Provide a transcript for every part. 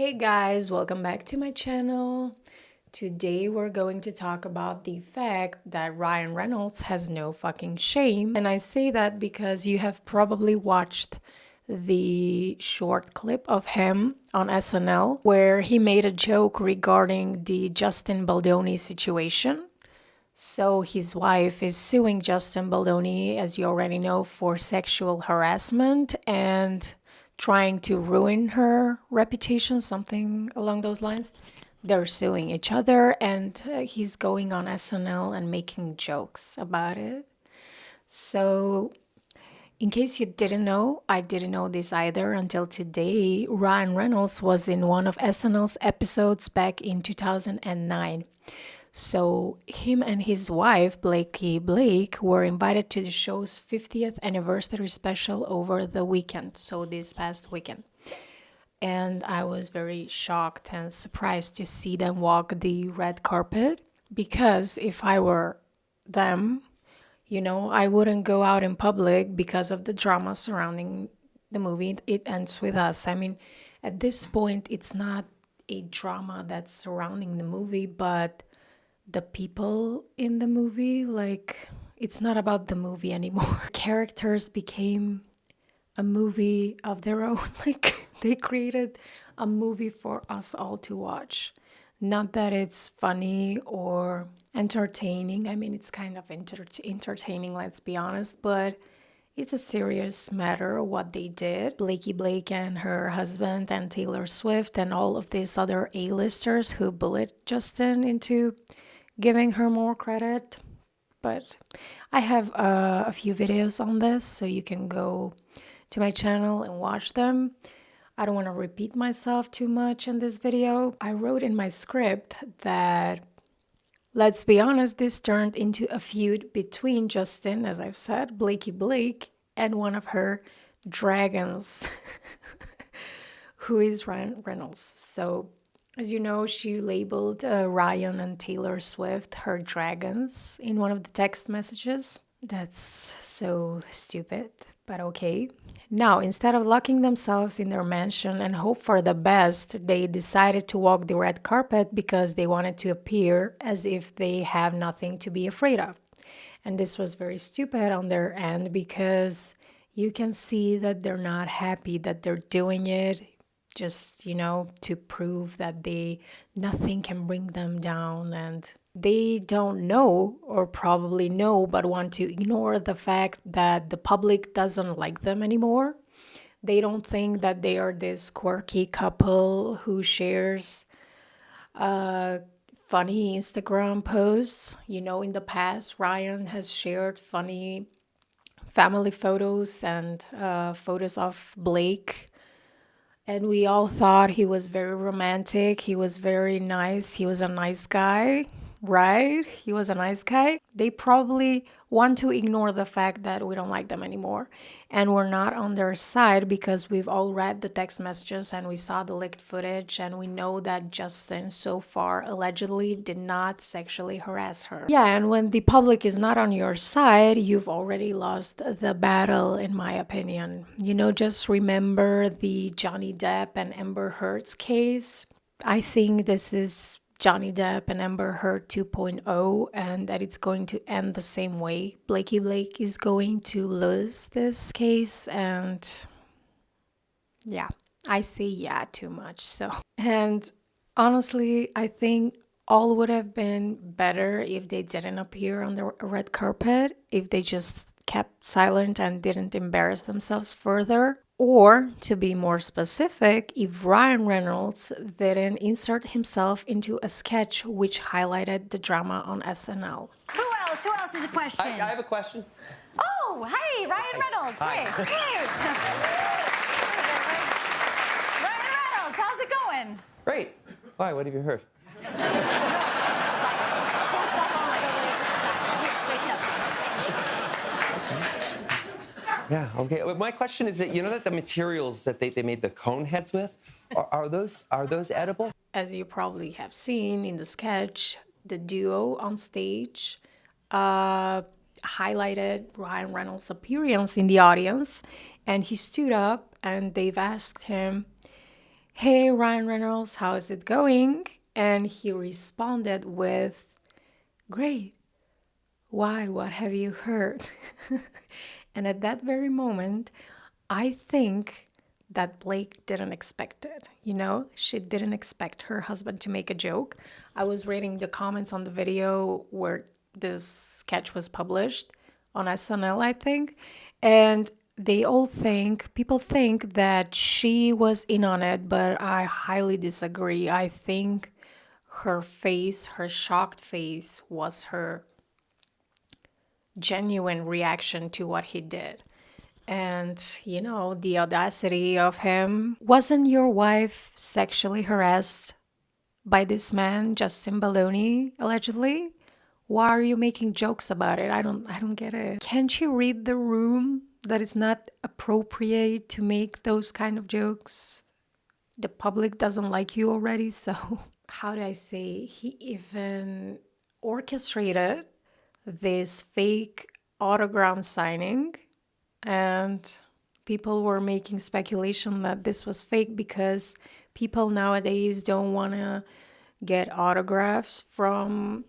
Hey guys, welcome back to my channel. Today we're going to talk about the fact that Ryan Reynolds has no fucking shame. And I say that because you have probably watched the short clip of him on SNL where he made a joke regarding the Justin Baldoni situation. So his wife is suing Justin Baldoni, as you already know, for sexual harassment and trying to ruin her reputation, something along those lines. They're suing each other, and he's going on SNL and making jokes about it. So, in case you didn't know, I didn't know this either until today. Ryan Reynolds was in one of SNL's episodes back in 2009. So, him and his wife, Blake, were invited to the show's 50th anniversary special over the weekend, so this past weekend. And I was very shocked and surprised to see them walk the red carpet because if I were them, I wouldn't go out in public because of the drama surrounding the movie. It Ends With Us. I mean, at this point, it's not a drama that's surrounding the movie, but the people in the movie, like, it's not about the movie anymore. Characters became a movie of their own. Like, they created a movie for us all to watch. Not that it's funny or entertaining. I mean, it's kind of entertaining, let's be honest, but it's a serious matter what they did. Blake and her husband and Taylor Swift and all of these other A-listers who bullied Justin into giving her more credit. But I have a few videos on this, so you can go to my channel and watch them. I don't want to repeat myself too much in this video. I wrote in my script that, let's be honest, this turned into a feud between Justin, as I've said, Blake, and one of her dragons, who is Ryan Reynolds. So, as you know, she labeled Ryan and Taylor Swift her dragons in one of the text messages. That's so stupid, but okay. Now, instead of locking themselves in their mansion and hope for the best, they decided to walk the red carpet because they wanted to appear as if they have nothing to be afraid of. And this was very stupid on their end because you can see that they're not happy that they're doing it just, to prove that nothing can bring them down, and they don't know, or probably know, but want to ignore the fact that the public doesn't like them anymore. They don't think that they are this quirky couple who shares funny Instagram posts. In the past, Ryan has shared funny family photos and photos of Blake. And we all thought he was very romantic. He was very nice. He was a nice guy, right? He was a nice guy. They probably want to ignore the fact that we don't like them anymore. And we're not on their side because we've all read the text messages and we saw the leaked footage and we know that Justin so far allegedly did not sexually harass her. Yeah, and when the public is not on your side, you've already lost the battle, in my opinion. Just remember the Johnny Depp and Amber Heard's case. I think this is Johnny Depp and Amber Heard 2.0, and that it's going to end the same way. Blake is going to lose this case, and yeah, I say yeah too much. So, and honestly, I think all would have been better if they didn't appear on the red carpet, if they just kept silent and didn't embarrass themselves further. Or, to be more specific, if Ryan Reynolds didn't insert himself into a sketch which highlighted the drama on SNL. Who else? Who else has a question? I have a question. Oh, hey, Ryan Reynolds. Hi. Hey. Ryan Reynolds, how's it going? Great. Why? What have you heard? Yeah, okay. My question is that that the materials that they made the cone heads with, are those edible? As you probably have seen in the sketch, the duo on stage highlighted Ryan Reynolds' appearance in the audience, and he stood up and they've asked him "Hey, Ryan Reynolds, how's it going?" And he responded with, "Great. Why? What have you heard?" And at that very moment, I think that Blake didn't expect it. You know, she didn't expect her husband to make a joke. I was reading the comments on the video where this sketch was published on SNL, I think, and people think that she was in on it, but I highly disagree. I think her face, her shocked face, was her genuine reaction to what he did. And, you know, the audacity of him. Wasn't your wife sexually harassed by this man, Justin Baloney, allegedly? Why are you making jokes about it? I don't get it. Can't you read the room that it's not appropriate to make those kind of jokes? The public doesn't like you already, so how do I say? He even orchestrated this fake autograph signing, and people were making speculation that this was fake because people nowadays don't want to get autographs from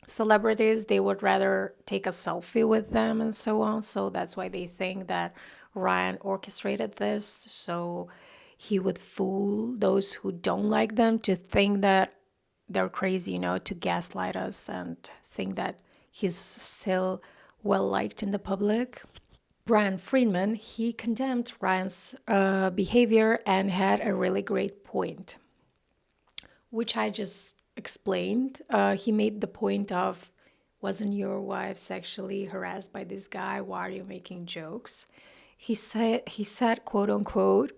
celebrities. They would rather take a selfie with them and so on. So that's why they think that Ryan orchestrated this, so he would fool those who don't like them to think that they're crazy, you know, to gaslight us and think that he's still well liked in the public. Brian Friedman, he condemned Ryan's behavior and had a really great point, which I just explained. He made the point of, wasn't your wife sexually harassed by this guy? Why are you making jokes? He said, quote unquote,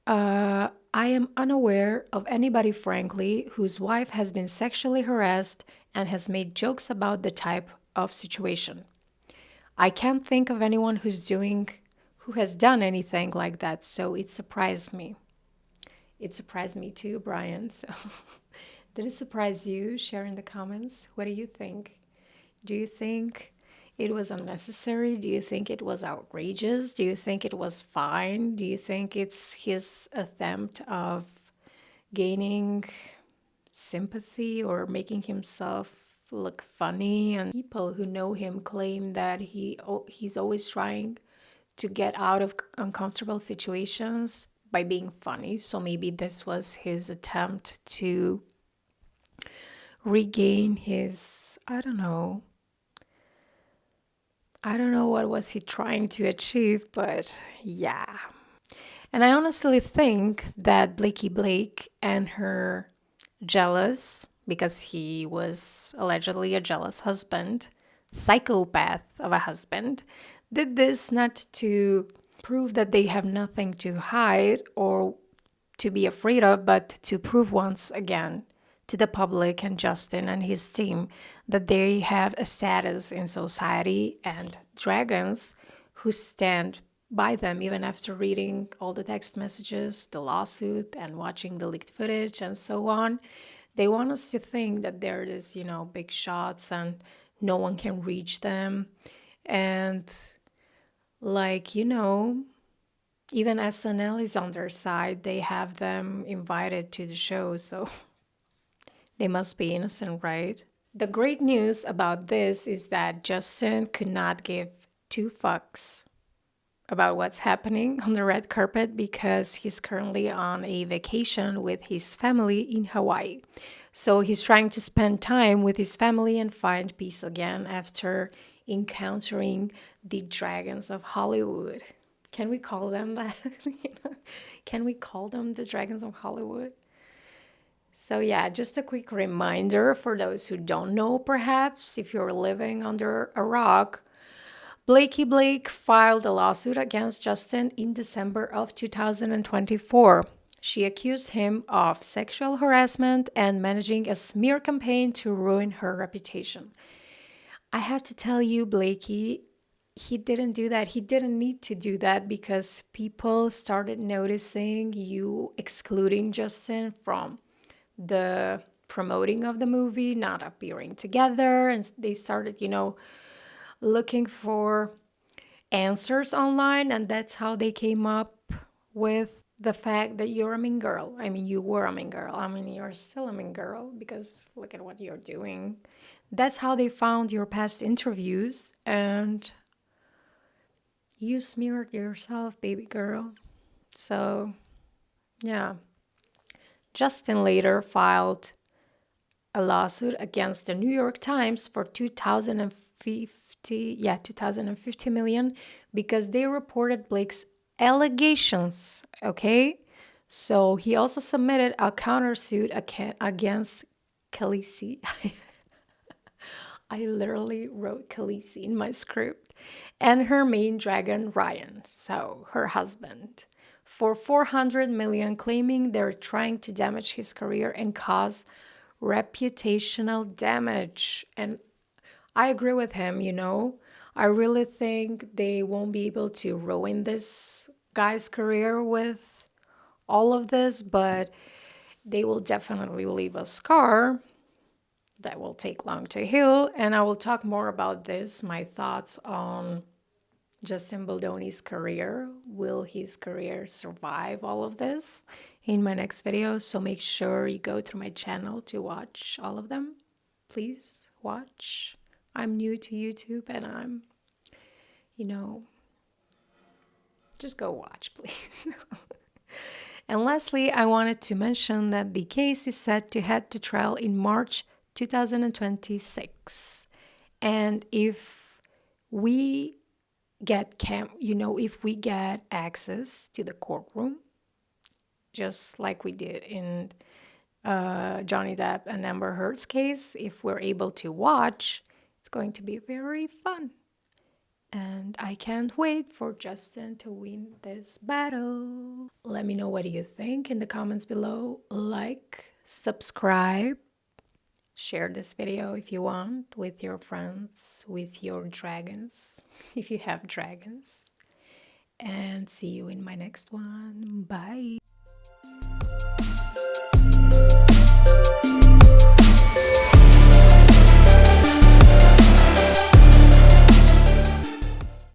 I am unaware of anybody, frankly, whose wife has been sexually harassed and has made jokes about the type of situation. I can't think of anyone who has done anything like that, so it surprised me. It surprised me too, Brian. So, did it surprise you? Share in the comments. What do you think? Do you think it was unnecessary? Do you think it was outrageous? Do you think it was fine? Do you think it's his attempt of gaining sympathy or making himself look funny? And people who know him claim that he's always trying to get out of uncomfortable situations by being funny. So maybe this was his attempt to regain his, I don't know what was he trying to achieve, but yeah. And I honestly think that Blakey Blake and her jealous, because he was allegedly a jealous husband, psychopath of a husband, did this not to prove that they have nothing to hide or to be afraid of, but to prove once again to the public and Justin and his team that they have a status in society and dragons who stand by them even after reading all the text messages, the lawsuit, and watching the leaked footage and so on. They want us to think that they're this, big shots and no one can reach them. And even SNL is on their side. They have them invited to the show, so they must be innocent, right? The great news about this is that Justin could not give two fucks about what's happening on the red carpet because he's currently on a vacation with his family in Hawaii. So he's trying to spend time with his family and find peace again after encountering the dragons of Hollywood. Can we call them that? Can we call them the dragons of Hollywood? So yeah, just a quick reminder for those who don't know, perhaps, if you're living under a rock, Blakey Blake filed a lawsuit against Justin in December of 2024. She accused him of sexual harassment and managing a smear campaign to ruin her reputation. I have to tell you, Blakey, he didn't do that. He didn't need to do that because people started noticing you excluding Justin from the promoting of the movie, not appearing together, and they started, looking for answers online, and that's how they came up with the fact that you're a mean girl. I mean, you were a mean girl. I mean, you're still a mean girl because look at what you're doing. That's how they found your past interviews, and you smeared yourself, baby girl. So, yeah. Justin later filed a lawsuit against the New York Times for 2050 million because they reported Blake's allegations, okay? So he also submitted a countersuit against Khaleesi. I literally wrote Khaleesi in my script. And her main dragon, Ryan, so her husband, for 400 million, claiming they're trying to damage his career and cause reputational damage. And I agree with him, you know. I really think they won't be able to ruin this guy's career with all of this, but they will definitely leave a scar that will take long to heal. And I will talk more about this, my thoughts on Justin Baldoni's career. Will his career survive all of this in my next video? So make sure you go through my channel to watch all of them. Please watch. I'm new to YouTube and I'm, just go watch, please. And lastly, I wanted to mention that the case is set to head to trial in March 2026. And if we if we get access to the courtroom, just like we did in Johnny Depp and Amber Heard's case, if we're able to watch, it's going to be very fun. And I can't wait for Justin to win this battle. Let me know what you think in the comments below. Like, subscribe, share this video if you want with your friends, with your dragons, if you have dragons. And see you in my next one. Bye.